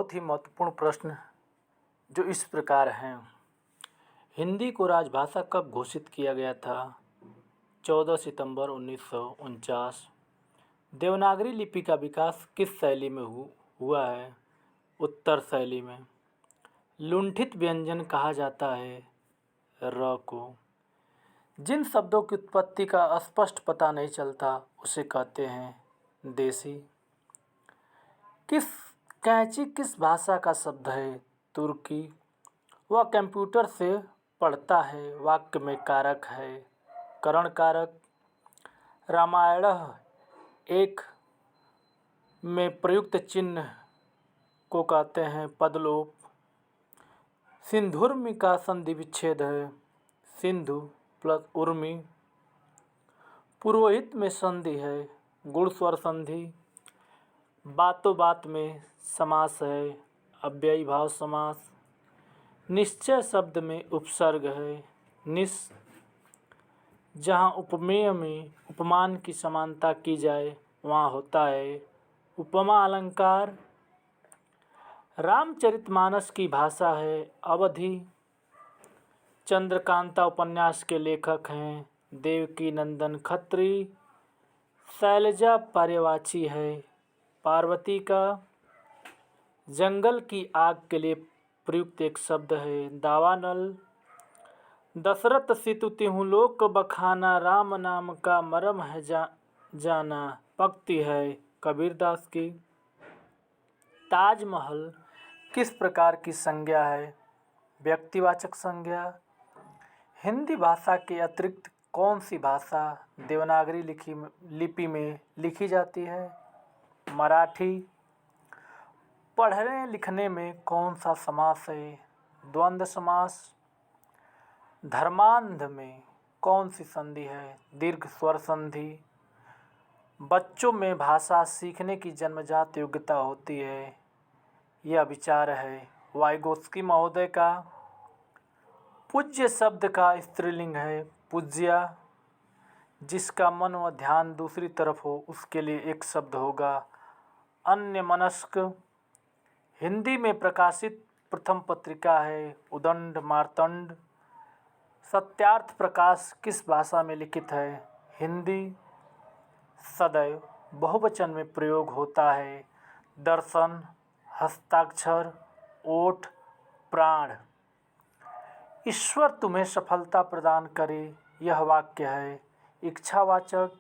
बहुत ही महत्वपूर्ण प्रश्न जो इस प्रकार हैं। हिंदी को राजभाषा कब घोषित किया गया था? 14 सितंबर 1949। देवनागरी लिपि का विकास किस शैली में हुआ है? उत्तर शैली में। लुंठित व्यंजन कहा जाता है र को। जिन शब्दों की उत्पत्ति का स्पष्ट पता नहीं चलता उसे कहते हैं देशी। कैंची किस भाषा का शब्द है? तुर्की। वह कंप्यूटर से पढ़ता है, वाक्य में कारक है, करण कारक। रामायण एक में प्रयुक्त चिन्ह को कहते हैं पदलोप। सिंधुर्मी का संधि विच्छेद है सिंधु प्लस उर्मी। पुरोहित में संधि है गुण स्वर संधि। बातों बात में समास है अव्ययी भाव समास। निश्चय शब्द में उपसर्ग है निस। जहाँ उपमेय में उपमान की समानता की जाए वहाँ होता है उपमा अलंकार। रामचरितमानस की भाषा है अवधी। चंद्रकांता उपन्यास के लेखक हैं देवकी नंदन खत्री। शैलजा पर्यवाची है पार्वती का। जंगल की आग के लिए प्रयुक्त एक शब्द है दावानल। दशरथ सितु तिहु लोक बखाना, राम नाम का मरम है जाना पंक्ति है कबीरदास की। ताजमहल किस प्रकार की संज्ञा है? व्यक्तिवाचक संज्ञा। हिंदी भाषा के अतिरिक्त कौन सी भाषा देवनागरी लिपि में लिखी जाती है? मराठी। पढ़ने लिखने में कौन सा समास है? द्वंद्व समास। धर्मांध में कौन सी संधि है? दीर्घ स्वर संधि। बच्चों में भाषा सीखने की जन्मजात योग्यता होती है, यह विचार है वाइगोत्स्की महोदय का। पूज्य शब्द का स्त्रीलिंग है पूज्या। जिसका मन व ध्यान दूसरी तरफ हो उसके लिए एक शब्द होगा अन्यमनस्क। हिंदी में प्रकाशित प्रथम पत्रिका है उदंड मार्तंड। सत्यार्थ प्रकाश किस भाषा में लिखित है? हिंदी। सदैव बहुवचन में प्रयोग होता है दर्शन, हस्ताक्षर, ओठ, प्राण। ईश्वर तुम्हें सफलता प्रदान करे यह वाक्य है इच्छावाचक।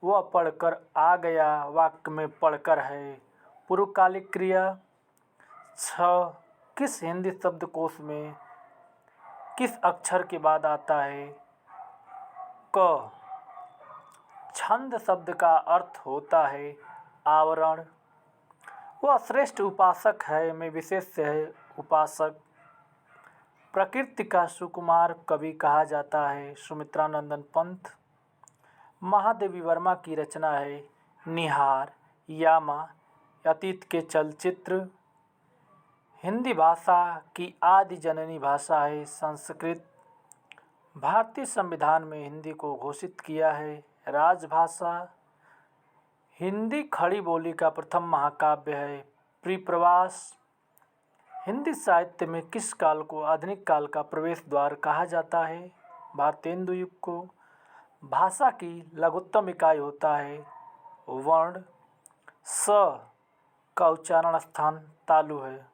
वह पढ़कर आ गया वाक्य में पढ़कर है पूर्वकालिक क्रिया। 6 किस हिंदी शब्दकोश में किस अक्षर के बाद आता है? क। छंद शब्द का अर्थ होता है आवरण। वह श्रेष्ठ उपासक है में विशेष है उपासक। प्रकृति का सुकुमार कवि कहा जाता है सुमित्रानंदन पंत। महादेवी वर्मा की रचना है निहार, यामा, अतीत के चलचित्र। हिंदी भाषा की आदि जननी भाषा है संस्कृत। भारतीय संविधान में हिंदी को घोषित किया है राजभाषा। हिंदी खड़ी बोली का प्रथम महाकाव्य है प्रिप्रवास। हिंदी साहित्य में किस काल को आधुनिक काल का प्रवेश द्वार कहा जाता है? भारतेंदु युग को। भाषा की लघुत्तम इकाई होता है वर्ण। स का उच्चारण स्थान तालु है।